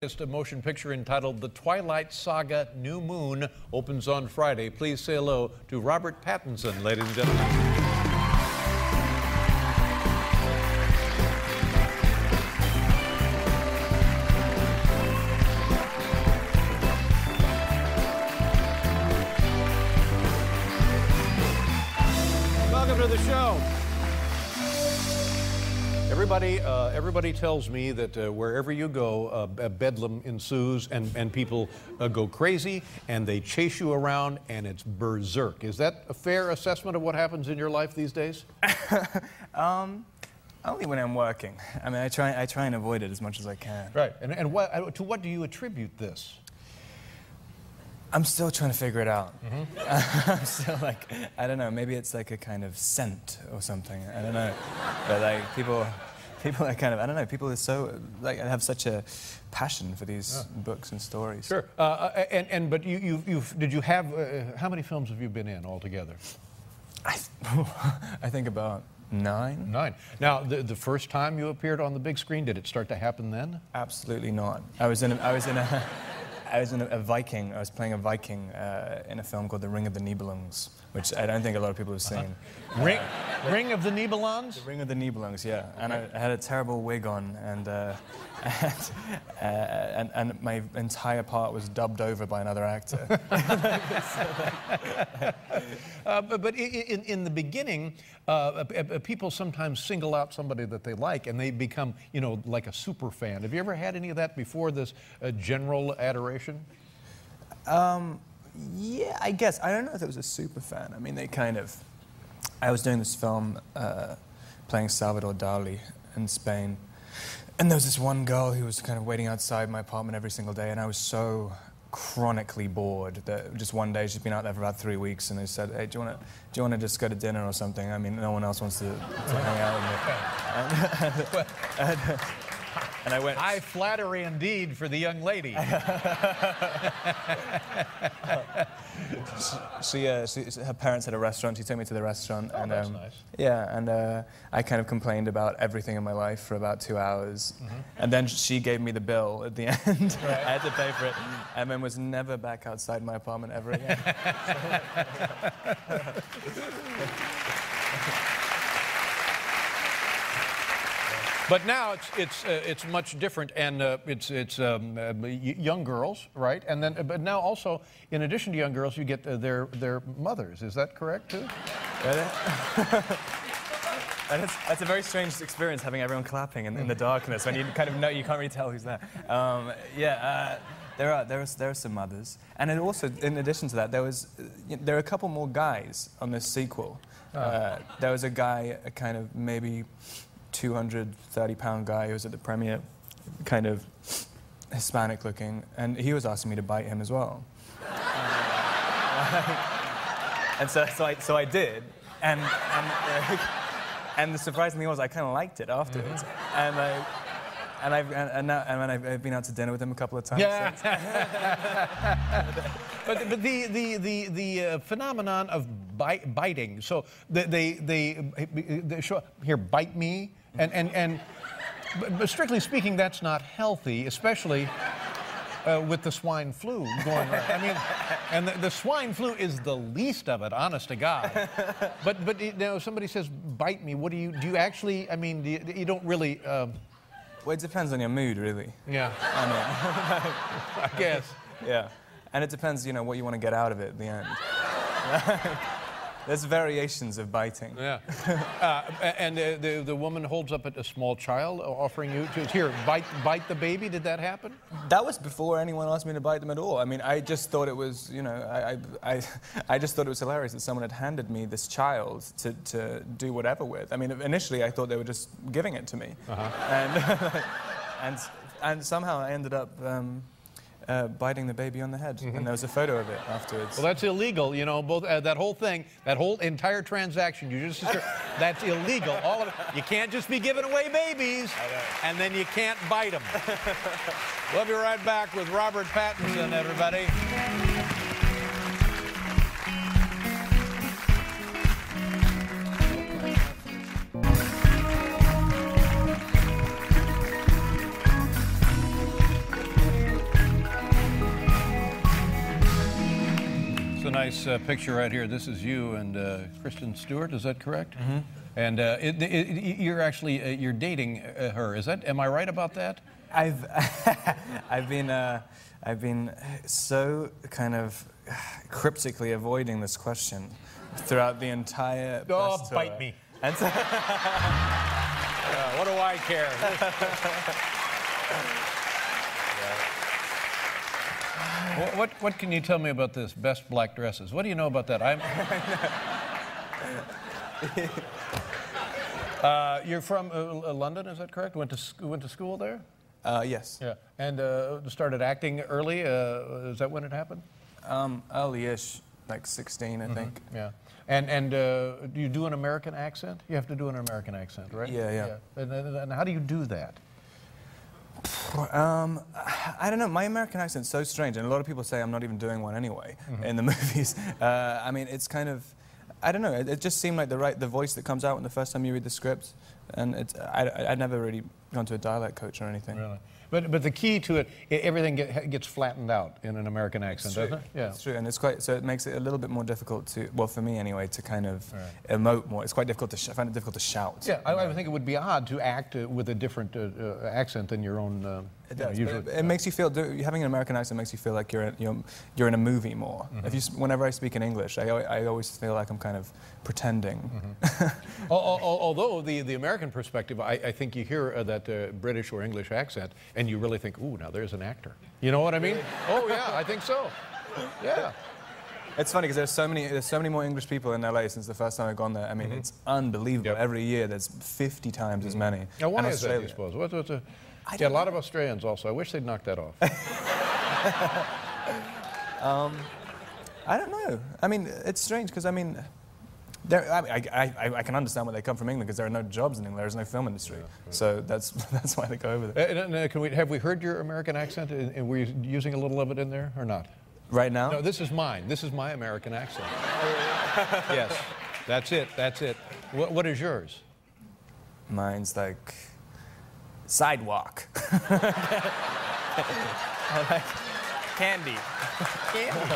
A motion picture entitled The Twilight Saga: New Moon opens on Friday. Please say hello to Robert Pattinson, ladies and gentlemen. Welcome to the show. Everybody tells me that wherever you go, bedlam ensues and people go crazy and they chase you around and it's berserk. Is that a fair assessment of what happens in your life these days? Only when I'm working. I mean, I try and avoid it as much as I can. Right. And to what do you attribute this? I'm still trying to figure it out. I'm still like, I don't know, maybe it's like a kind of scent or something. I don't know. But like people are kind of, I don't know, people are so, like, have such a passion for these books and stories. Sure. But did you have, how many films have you been in altogether? I think about 9. 9. Now, the first time you appeared on the big screen, did it start to happen then? Absolutely not. I was in a Viking. I was playing a Viking in a film called The Ring of the Nibelungs, which I don't think a lot of people have seen. Ring of the Nibelungs? The Ring of the Nibelungs, yeah. And I had a terrible wig on, and my entire part was dubbed over by another actor. But in the beginning, people sometimes single out somebody that they like, and they become, you know, like a super fan. Have you ever had any of that before, this general adoration? Yeah, I guess. I don't know if it was a super fan. I mean, I was doing this film playing Salvador Dali in Spain, and there was this one girl who was kind of waiting outside my apartment every single day, and I was so chronically bored that just one day, she'd been out there for about 3 weeks, and they said, "Hey, do you want to just go to dinner or something? I mean, no one else wants to hang out with me." And I went, high flattery indeed for the young lady. Her parents had a restaurant. She took me to the restaurant. Oh, and, that's nice. Yeah, and I kind of complained about everything in my life for about 2 hours. And then she gave me the bill at the end. Right. I had to pay for it. And then was never back outside my apartment ever again. But now it's much different, and it's young girls, right? And then, but now also, in addition to young girls, you get their mothers. Is that correct too? That's a very strange experience, having everyone clapping in the darkness when you kind of know, you can't really tell who's there. There are some mothers, and also, in addition to that, there are a couple more guys on this sequel. There was a guy, a kind of maybe 230-pound guy who was at the premiere, kind of Hispanic looking, and he was asking me to bite him as well. And so I did, and the surprising thing was I kind of liked it afterwards, and I've been out to dinner with him a couple of times. Yeah. But the phenomenon of biting. So they show here, bite me, but strictly speaking, that's not healthy, especially with the swine flu going around. I mean, and the swine flu is the least of it, honest to God. But you know, somebody says bite me. What do you actually? I mean, you don't really. Well, it depends on your mood, really. Yeah. I mean, I guess. Yeah. And it depends, you know, what you want to get out of it at the end. There's variations of biting. Yeah. And the woman holds up a small child, offering you to, here, bite the baby. Did that happen? That was before anyone asked me to bite them at all. I mean, I just thought it was, you know, I just thought it was hilarious that someone had handed me this child to do whatever with. I mean, initially I thought they were just giving it to me. And somehow I ended up biting the baby on the head, and there was a photo of it afterwards. Well, that's illegal, you know. Both that whole thing, that whole entire transaction, you just that's illegal. All of it. You can't just be giving away babies, and then you can't bite them. We'll be right back with Robert Pattinson, everybody. nice picture right here. This is you and Kristen Stewart. Is that correct? Mm-hmm. And you're actually you're dating her. Is that? Am I right about that? I've been so kind of cryptically avoiding this question throughout the entire press tour. Bite me. And so what do I care? What can you tell me about this best black dresses? What do you know about that? You're from London, is that correct? Went to school there? Yes. Yeah. And started acting early. Is that when it happened? Early-ish, like 16, I think. Yeah. And do you do an American accent? You have to do an American accent, right? Yeah. And how do you do that? I don't know. My American accent's so strange, and a lot of people say I'm not even doing one anyway in the movies. I mean, it's kind of, I don't know. It just seemed like the voice that comes out when the first time you read the script, and I'd never really gone to a dialect coach or anything. Really? But the key to it, everything gets flattened out in an American accent, doesn't it? Yeah. It's true, and it's quite, so it makes it a little bit more difficult to, well, for me anyway, to kind of emote more. It's quite difficult to, I find it difficult to shout. Yeah, I think it would be odd to act with a different accent than your own. It does. Usually, it makes you feel, having an American accent makes you feel like you're in a movie more. Whenever I speak in English, I always feel like I'm kind of pretending. Although the American perspective, I think you hear that British or English accent, and you really think, ooh, now there's an actor. You know what I mean? Oh yeah, I think so. Yeah. It's funny because there's so many more English people in LA since the first time I've gone there. I mean, it's unbelievable. Yep. Every year there's 50 times as many. Now why is that, do you suppose? A lot of Australians also. I wish they'd knock that off. I don't know. I mean, it's strange because I mean, I can understand where they come from England because there are no jobs in England. There's no film industry, so that's why they go over there. Have we heard your American accent? And were you using a little of it in there or not? Right now? No, this is mine. This is my American accent. Yes, that's it. That's it. What is yours? Mine's like sidewalk. Like candy. Candy.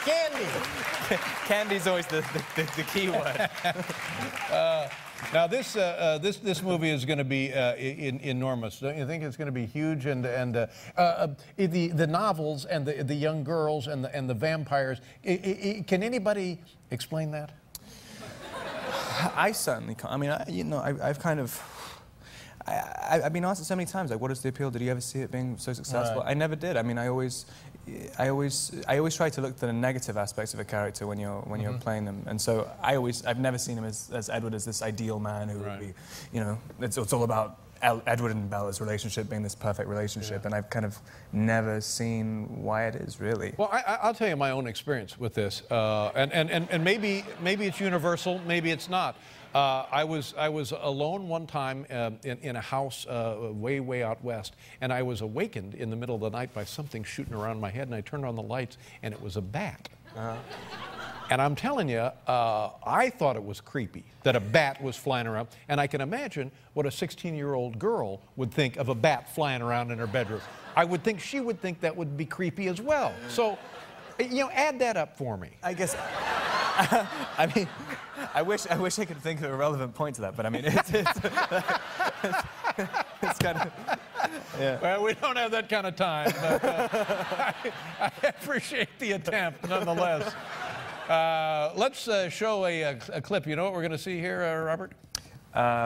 Candy. Candy's always the key word. Now this movie is going to be enormous. Don't you think it's going to be huge? And the novels and the young girls and the vampires. Can anybody explain that? I certainly can't. I mean, I've kind of. I've been asked it so many times, like, what is the appeal? Did you ever see it being so successful? Right. I never did. I mean, I always try to look at the negative aspects of a character when you're playing them, and so I've never seen him as Edward as this ideal man who would be, you know, it's all about Edward and Bella's relationship being this perfect relationship, and I've kind of never seen why it is really. Well, I'll tell you my own experience with this, and maybe it's universal, maybe it's not. I was alone one time in a house way out west, and I was awakened in the middle of the night by something shooting around my head, and I turned on the lights, and it was a bat. And I'm telling you, I thought it was creepy that a bat was flying around, and I can imagine what a 16-year-old girl would think of a bat flying around in her bedroom. I would think she would think that would be creepy as well. So, you know, add that up for me. I guess. I mean, I wish I could think of a relevant point to that, but I mean, it's kind of. Yeah. Well, we don't have that kind of time, but I appreciate the attempt nonetheless. Let's show a clip. You know what we're going to see here, Robert?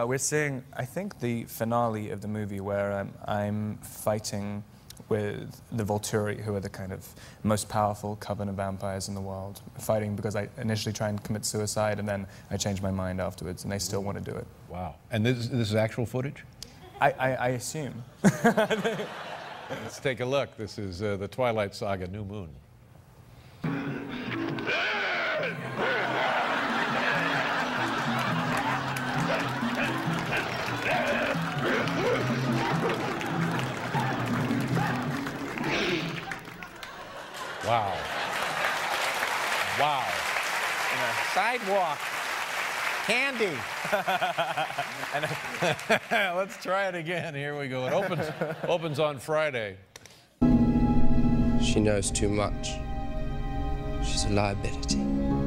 We're seeing, I think, the finale of the movie where I'm fighting with the Volturi, who are the kind of most powerful coven of vampires in the world, fighting because I initially try and commit suicide, and then I change my mind afterwards, and they still want to do it. Wow. And this is actual footage? I assume. Let's take a look. This is the Twilight Saga, New Moon. Wow. Wow. Sidewalk. Candy. Let's try it again. Here we go. It opens on Friday. She knows too much. She's a liability.